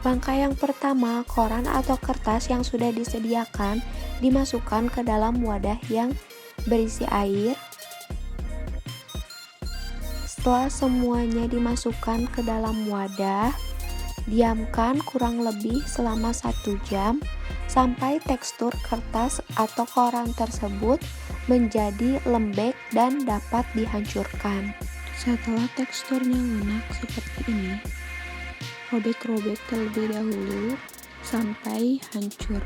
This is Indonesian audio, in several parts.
Langkah yang pertama, koran atau kertas yang sudah disediakan dimasukkan ke dalam wadah yang berisi air. Setelah semuanya dimasukkan ke dalam wadah, diamkan kurang lebih selama 1 jam sampai tekstur kertas atau koran tersebut menjadi lembek dan dapat dihancurkan. Setelah teksturnya lunak seperti ini, robek-robek terlebih dahulu sampai hancur.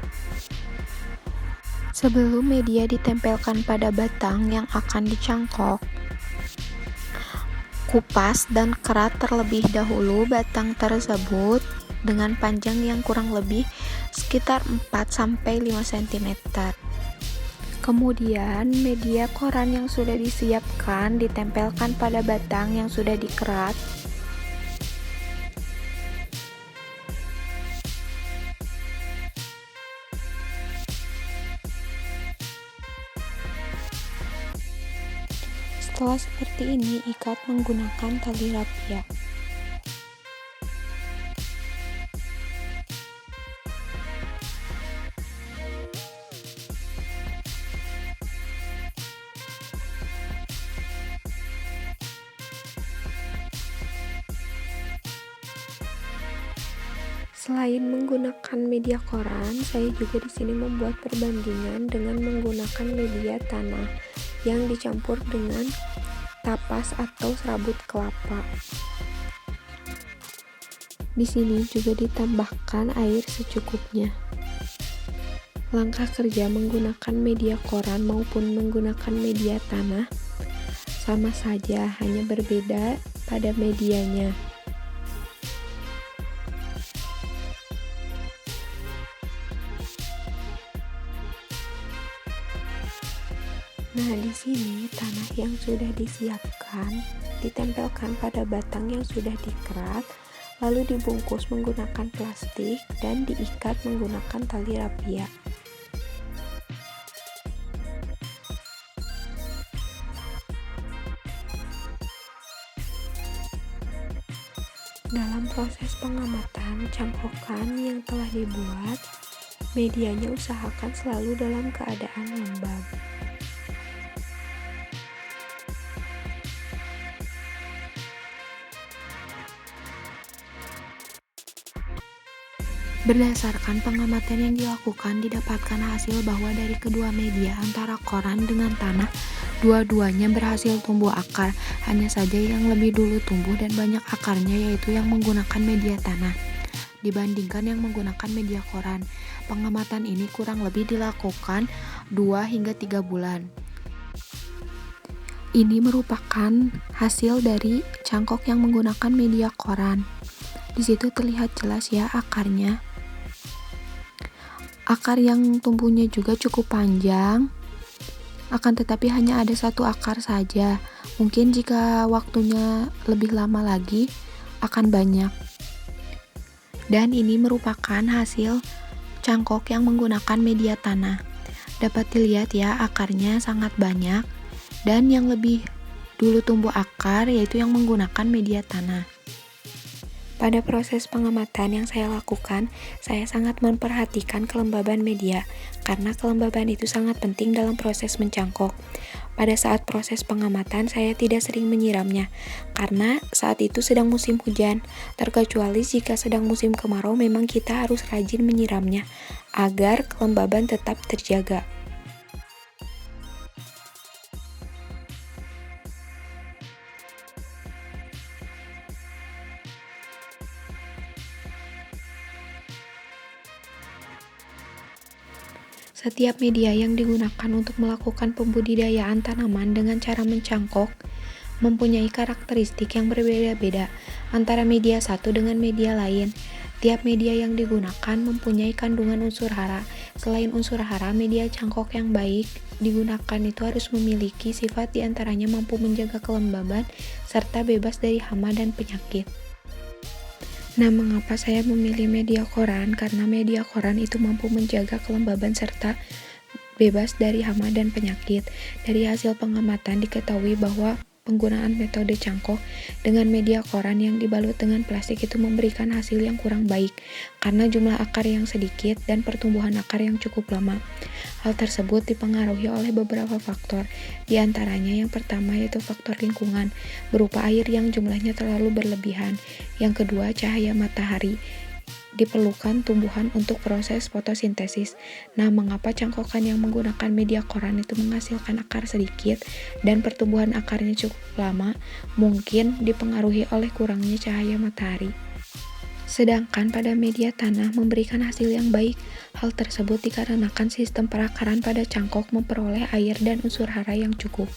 Sebelum media ditempelkan pada batang yang akan dicangkok, kupas dan kerat terlebih dahulu batang tersebut dengan panjang yang kurang lebih sekitar 4-5 cm. Kemudian media koran yang sudah disiapkan ditempelkan pada batang yang sudah dikerat. Setelah seperti ini, ikat menggunakan tali rapia. Selain menggunakan media koran, saya juga di sini membuat perbandingan dengan menggunakan media tanah yang dicampur dengan tapas atau serabut kelapa. Di sini juga ditambahkan air secukupnya. Langkah kerja menggunakan media koran maupun menggunakan media tanah sama saja, hanya berbeda pada medianya. Nah, di sini tanah yang sudah disiapkan ditempelkan pada batang yang sudah dikerat, lalu dibungkus menggunakan plastik dan diikat menggunakan tali rapia. Dalam proses pengamatan cangkokan yang telah dibuat, medianya usahakan selalu dalam keadaan lembab. Berdasarkan pengamatan yang dilakukan, didapatkan hasil bahwa dari kedua media antara koran dengan tanah, dua-duanya berhasil tumbuh akar. Hanya saja yang lebih dulu tumbuh dan banyak akarnya yaitu yang menggunakan media tanah dibandingkan yang menggunakan media koran. Pengamatan ini kurang lebih dilakukan 2 hingga 3 bulan. Ini merupakan hasil dari cangkok yang menggunakan media koran. Di situ terlihat jelas ya akarnya. Akar yang tumbuhnya juga cukup panjang, akan tetapi hanya ada 1 akar saja. Mungkin jika waktunya lebih lama lagi akan banyak. Dan ini merupakan hasil cangkok yang menggunakan media tanah. Dapat dilihat ya, akarnya sangat banyak. Dan yang lebih dulu tumbuh akar yaitu yang menggunakan media tanah. Pada proses pengamatan yang saya lakukan, saya sangat memperhatikan kelembaban media, karena kelembaban itu sangat penting dalam proses mencangkok. Pada saat proses pengamatan, saya tidak sering menyiramnya, karena saat itu sedang musim hujan, terkecuali jika sedang musim kemarau memang kita harus rajin menyiramnya, agar kelembaban tetap terjaga. Setiap media yang digunakan untuk melakukan pembudidayaan tanaman dengan cara mencangkok mempunyai karakteristik yang berbeda-beda antara media satu dengan media lain. Tiap media yang digunakan mempunyai kandungan unsur hara. Selain unsur hara, media cangkok yang baik digunakan itu harus memiliki sifat diantaranya mampu menjaga kelembaban serta bebas dari hama dan penyakit. Nah, mengapa saya memilih media koran? Karena media koran itu mampu menjaga kelembaban serta bebas dari hama dan penyakit. Dari hasil pengamatan diketahui bahwa penggunaan metode cangkok dengan media koran yang dibalut dengan plastik itu memberikan hasil yang kurang baik karena jumlah akar yang sedikit dan pertumbuhan akar yang cukup lama. Hal tersebut dipengaruhi oleh beberapa faktor, di antaranya yang pertama yaitu faktor lingkungan, berupa air yang jumlahnya terlalu berlebihan. Yang kedua, cahaya matahari. Diperlukan tumbuhan untuk proses fotosintesis. Nah, mengapa cangkokan yang menggunakan media koran itu menghasilkan akar sedikit dan pertumbuhan akarnya cukup lama? Mungkin dipengaruhi oleh kurangnya cahaya matahari. Sedangkan pada media tanah memberikan hasil yang baik. Hal tersebut dikarenakan sistem perakaran pada cangkok memperoleh air dan unsur hara yang cukup.